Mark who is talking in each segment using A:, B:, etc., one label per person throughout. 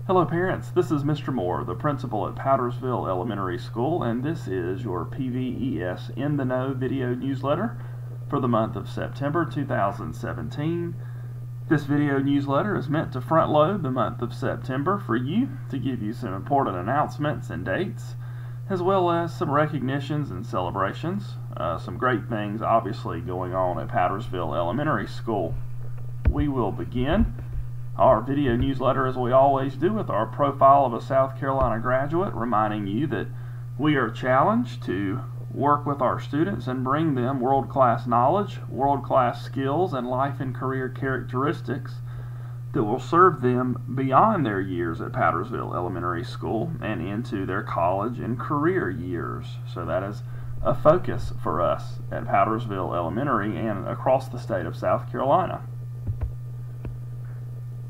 A: Hello parents, this is Mr. Moore, the principal at Powdersville Elementary School, and this is your PVES In the Know video newsletter for the month of September 2017. This video newsletter is meant to front load the month of September for you to give you some important announcements and dates, as well as some recognitions and celebrations. Some great things obviously going on at Powdersville Elementary School. We will begin our video newsletter, as we always do, with our profile of a South Carolina graduate, reminding you that we are challenged to work with our students and bring them world-class knowledge, world-class skills, and life and career characteristics that will serve them beyond their years at Powdersville Elementary School and into their college and career years. So that is a focus for us at Powdersville Elementary and across the state of South Carolina.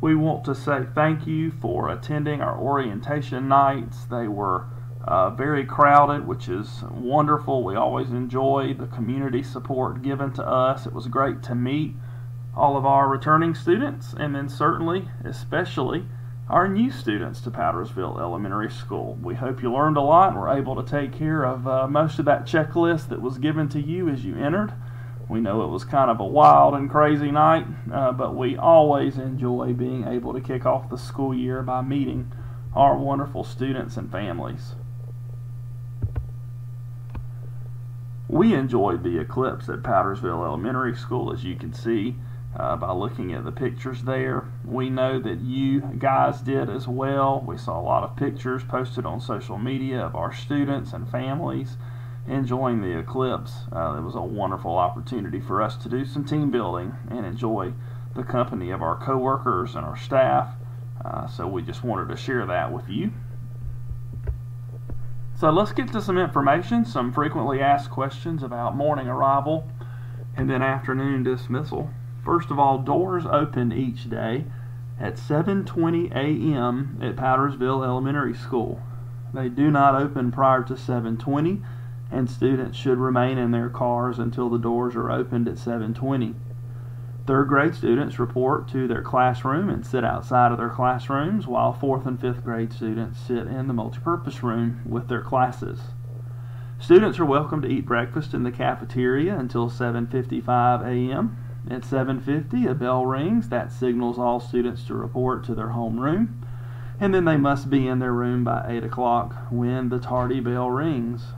A: We want to say thank you for attending our orientation nights. They were very crowded, which is wonderful. We always enjoy the community support given to us. It was great to meet all of our returning students, and then certainly, especially, our new students to Powdersville Elementary School. We hope you learned a lot and were able to take care of most of that checklist that was given to you as you entered. We know it was kind of a wild and crazy night, but we always enjoy being able to kick off the school year by meeting our wonderful students and families. We enjoyed the eclipse at Powdersville Elementary School, as you can see by looking at the pictures there. We know that you guys did as well. We saw a lot of pictures posted on social media of our students and families enjoying the eclipse. It was a wonderful opportunity for us to do some team building and enjoy the company of our co-workers and our staff. So we just wanted to share that with you. So let's get to some information, some frequently asked questions about morning arrival and then afternoon dismissal. First of all, doors open each day at 7:20 a.m. at Powdersville Elementary School. They do not open prior to 7:20, and students should remain in their cars until the doors are opened at 7:20. Third grade students report to their classroom and sit outside of their classrooms, while fourth and fifth grade students sit in the multipurpose room with their classes. Students are welcome to eat breakfast in the cafeteria until 7:55 a.m. At 7:50, a bell rings that signals all students to report to their homeroom, and then they must be in their room by 8 o'clock when the tardy bell rings.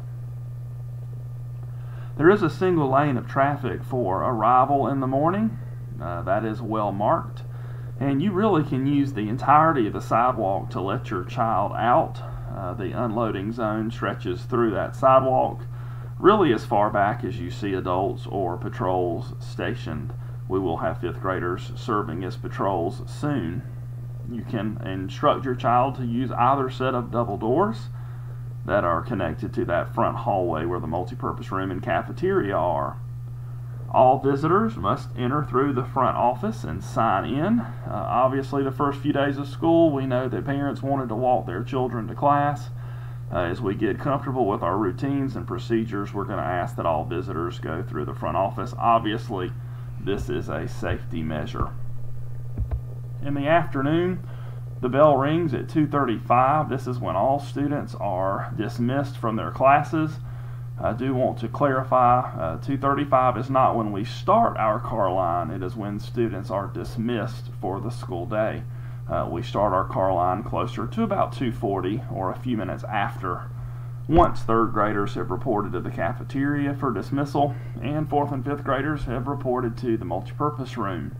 A: There is a single lane of traffic for arrival in the morning. That is well marked, and you really can use the entirety of the sidewalk to let your child out. The unloading zone stretches through that sidewalk really as far back as you see adults or patrols stationed. We will have fifth graders serving as patrols soon. You can instruct your child to use either set of double doors that are connected to that front hallway where the multipurpose room and cafeteria are. All visitors must enter through the front office and sign in. Obviously, the first few days of school, we know that parents wanted to walk their children to class. As we get comfortable with our routines and procedures, we're going to ask that all visitors go through the front office. Obviously, this is a safety measure. In the afternoon, the bell rings at 2:35. This is when all students are dismissed from their classes. I do want to clarify, 2:35 is not when we start our car line. It is when students are dismissed for the school day. We start our car line closer to about 2:40 or a few minutes after, once third graders have reported to the cafeteria for dismissal and fourth and fifth graders have reported to the multipurpose room.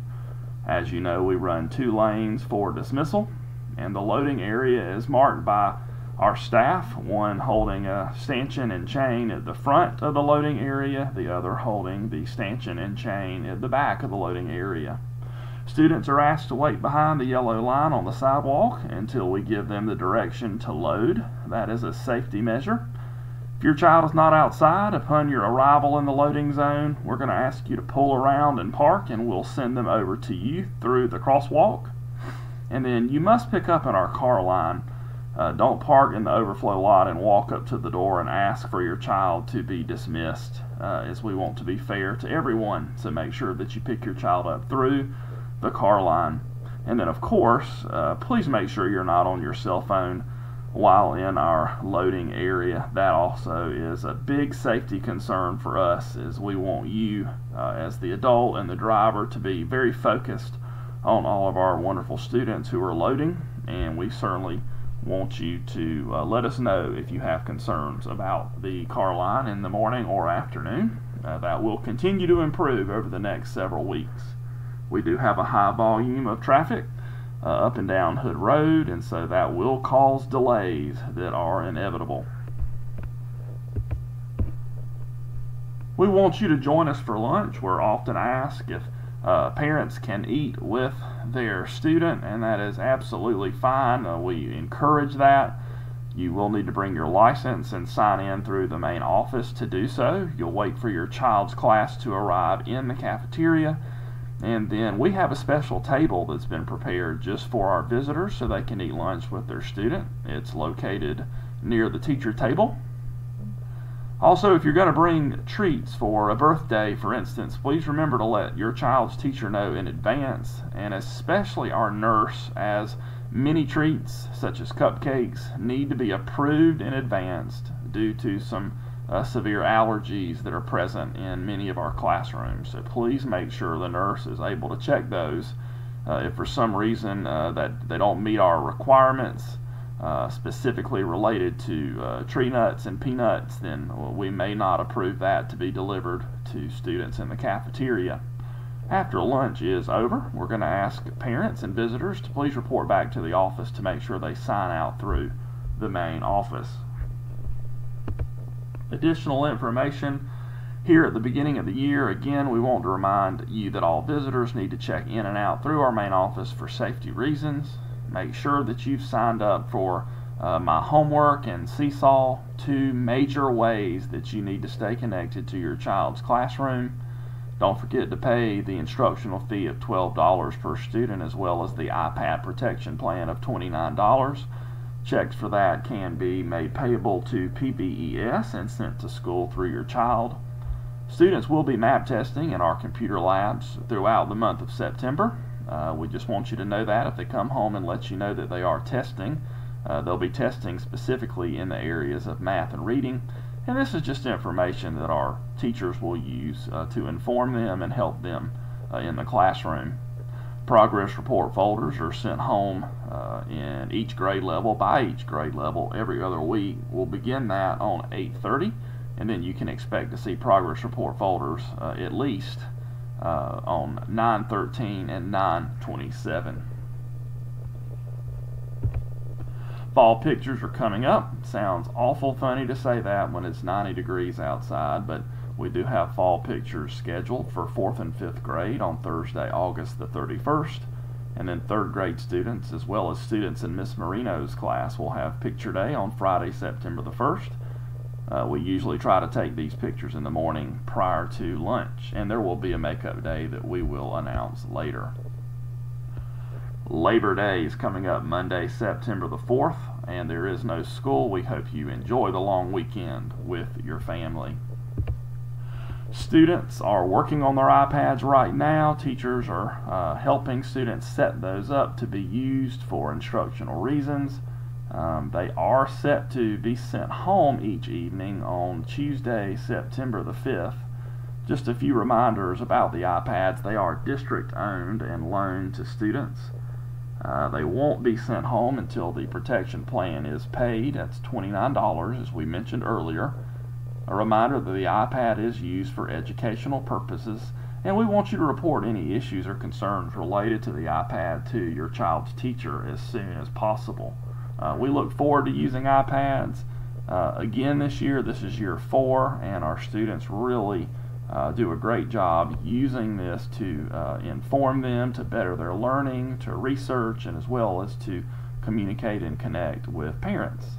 A: As you know, we run 2 lanes for dismissal, and the loading area is marked by our staff, one holding a stanchion and chain at the front of the loading area, the other holding the stanchion and chain at the back of the loading area. Students are asked to wait behind the yellow line on the sidewalk until we give them the direction to load. That is a safety measure. If your child is not outside upon your arrival in the loading zone, we're going to ask you to pull around and park, and we'll send them over to you through the crosswalk. And then you must pick up in our car line. Don't park in the overflow lot and walk up to the door and ask for your child to be dismissed, as we want to be fair to everyone. So make sure that you pick your child up through the car line. And then, of course, please make sure you're not on your cell phone while in our loading area. That also is a big safety concern for us, as we want you as the adult and the driver to be very focused on all of our wonderful students who are loading, and we certainly want you to let us know if you have concerns about the car line in the morning or afternoon. That will continue to improve over the next several weeks. We do have a high volume of traffic up and down Hood Road, and so that will cause delays that are inevitable. We want you to join us for lunch. We're often asked if parents can eat with their student, and that is absolutely fine. We encourage that. You will need to bring your license and sign in through the main office to do so. You'll wait for your child's class to arrive in the cafeteria, and then we have a special table that's been prepared just for our visitors so they can eat lunch with their student. It's located near the teacher table. Also, if you're going to bring treats for a birthday, for instance, please remember to let your child's teacher know in advance, and especially our nurse, as many treats, such as cupcakes, need to be approved in advance due to some severe allergies that are present in many of our classrooms. So please make sure the nurse is able to check those. If for some reason that they don't meet our requirements, specifically related to tree nuts and peanuts, then we may not approve that to be delivered to students in the cafeteria. After lunch is over, we're going to ask parents and visitors to please report back to the office to make sure they sign out through the main office. Additional information here at the beginning of the year. Again, we want to remind you that all visitors need to check in and out through our main office for safety reasons. Make sure that you've signed up for My Homework and Seesaw, two major ways that you need to stay connected to your child's classroom. Don't forget to pay the instructional fee of $12 per student, as well as the iPad protection plan of $29. Checks for that can be made payable to PVES and sent to school through your child. Students will be map testing in our computer labs throughout the month of September. We just want you to know that if they come home and let you know that they are testing, they'll be testing specifically in the areas of math and reading. And this is just information that our teachers will use to inform them and help them in the classroom. Progress report folders are sent home in each grade level, by each grade level, every other week. We'll begin that on 8:30, and then you can expect to see progress report folders at least on 9:13 and 9:27. Fall pictures are coming up. Sounds awful funny to say that when it's 90 degrees outside, but we do have fall pictures scheduled for 4th and 5th grade on Thursday, August the 31st. And then 3rd grade students, as well as students in Miss Marino's class, will have picture day on Friday, September the 1st. We usually try to take these pictures in the morning prior to lunch, and there will be a makeup day that we will announce later. Labor Day is coming up Monday, September the 4th, and there is no school. We hope you enjoy the long weekend with your family. Students are working on their iPads right now. Teachers are helping students set those up to be used for instructional reasons. They are set to be sent home each evening on Tuesday, September the 5th. Just a few reminders about the iPads. They are district owned and loaned to students. They won't be sent home until the protection plan is paid. That's $29, as we mentioned earlier. A reminder that the iPad is used for educational purposes, and we want you to report any issues or concerns related to the iPad to your child's teacher as soon as possible. We look forward to using iPads again this year. This is year 4, and our students really do a great job using this to inform them, to better their learning, to research, and as well as to communicate and connect with parents.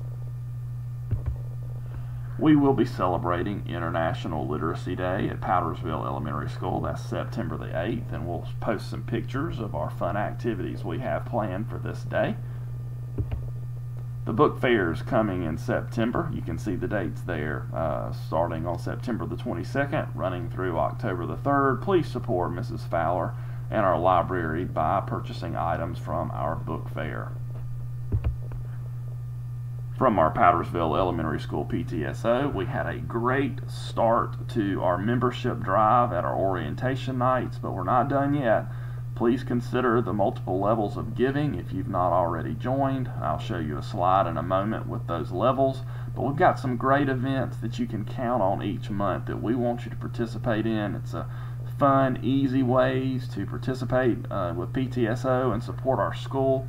A: We will be celebrating International Literacy Day at Powdersville Elementary School. That's September the 8th, and we'll post some pictures of our fun activities we have planned for this day. The book fair is coming in September. You can see the dates there, starting on September the 22nd, running through October the 3rd. Please support Mrs. Fowler and our library by purchasing items from our book fair. From our Powdersville Elementary School PTSO, we had a great start to our membership drive at our orientation nights, but we're not done yet. Please consider the multiple levels of giving if you've not already joined. I'll show you a slide in a moment with those levels, but we've got some great events that you can count on each month that we want you to participate in. It's a fun, easy ways to participate with PTSO and support our school.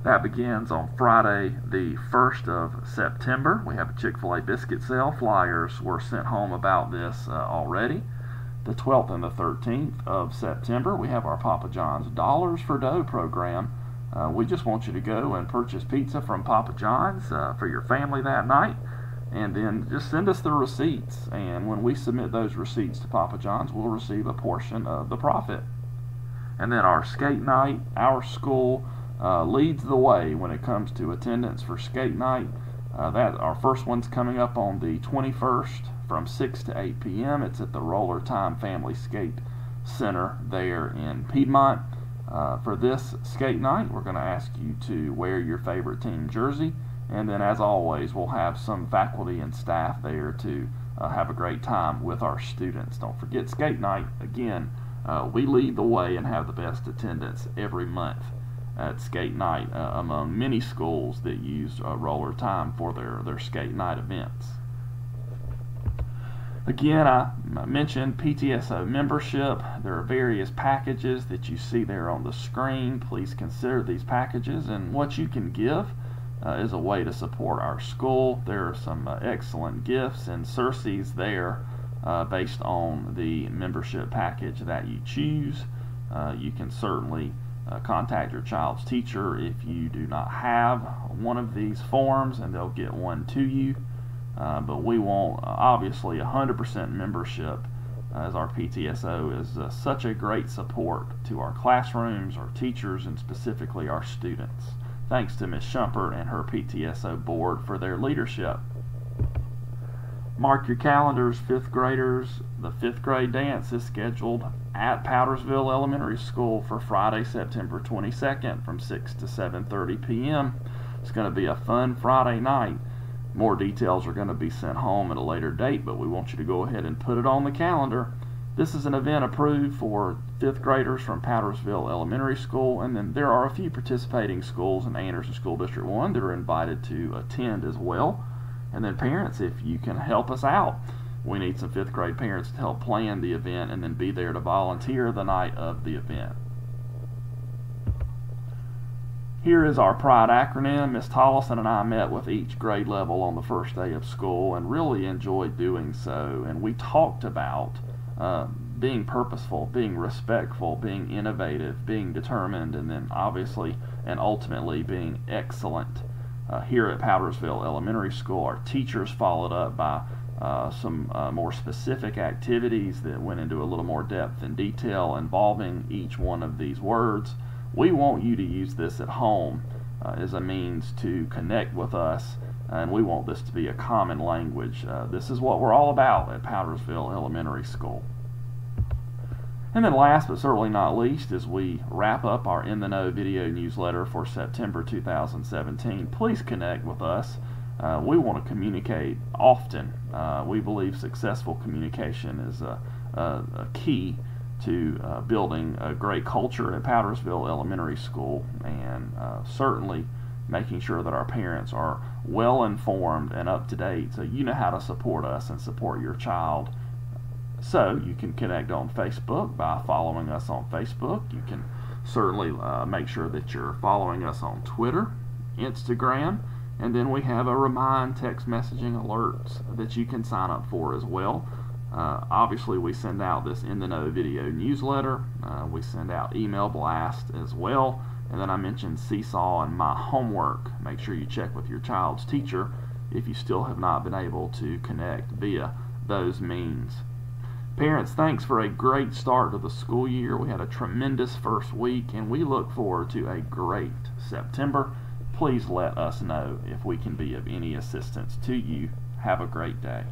A: That begins on Friday, the 1st of September. We have a Chick-fil-A biscuit sale. Flyers were sent home about this already. The 12th and the 13th of September, we have our Papa John's Dollars for Dough program. We just want you to go and purchase pizza from Papa John's for your family that night, and then just send us the receipts. And when we submit those receipts to Papa John's, we'll receive a portion of the profit. And then our skate night, our school leads the way when it comes to attendance for skate night. Our first one's coming up on the 21st from 6 to 8 p.m. It's at the Roller Time Family Skate Center there in Piedmont. For this skate night, we're going to ask you to wear your favorite team jersey, and then as always, we'll have some faculty and staff there to have a great time with our students. Don't forget skate night. Again, we lead the way and have the best attendance every month at skate night among many schools that use Roller Time for their skate night events. Again, I mentioned PTSO membership. There are various packages that you see there on the screen. Please consider these packages, and what you can give is a way to support our school. There are some excellent gifts and surcease there based on the membership package that you choose. You can certainly contact your child's teacher if you do not have one of these forms, and they'll get one to you. But we want obviously 100% membership, as our PTSO is such a great support to our classrooms, our teachers, and specifically our students. Thanks to Ms. Shumpert and her PTSO board for their leadership. Mark your calendars, 5th graders. The 5th grade dance is scheduled at Powdersville Elementary School for Friday, September 22nd from 6 to 7:30 p.m. It's going to be a fun Friday night. More details are going to be sent home at a later date, but we want you to go ahead and put it on the calendar. This is an event approved for 5th graders from Powdersville Elementary School, and then there are a few participating schools in Anderson School District 1 that are invited to attend as well. And then parents, if you can help us out, we need some 5th grade parents to help plan the event and then be there to volunteer the night of the event. Here is our PRIDE acronym. Ms. Tollison and I met with each grade level on the first day of school and really enjoyed doing so. And we talked about being purposeful, being respectful, being innovative, being determined, and then obviously and ultimately being excellent. Here at Powdersville Elementary School, our teachers followed up by some more specific activities that went into a little more depth and detail involving each one of these words. We want you to use this at home as a means to connect with us, and we want this to be a common language. This is what we're all about at Powdersville Elementary School. And then last but certainly not least, as we wrap up our In the Know video newsletter for September 2017, please connect with us. We want to communicate often. We believe successful communication is a key to building a great culture at Powdersville Elementary School, and certainly making sure that our parents are well informed and up to date, so you know how to support us and support your child. So you can connect on Facebook by following us on Facebook. You can certainly make sure that you're following us on Twitter, Instagram, and then we have a remind text messaging alerts that you can sign up for as well. Obviously, we send out this In the Know video newsletter. We send out email blast as well. And then I mentioned Seesaw and My Homework. Make sure you check with your child's teacher if you still have not been able to connect via those means. Parents, thanks for a great start to the school year. We had a tremendous first week, and we look forward to a great September. Please let us know if we can be of any assistance to you. Have a great day.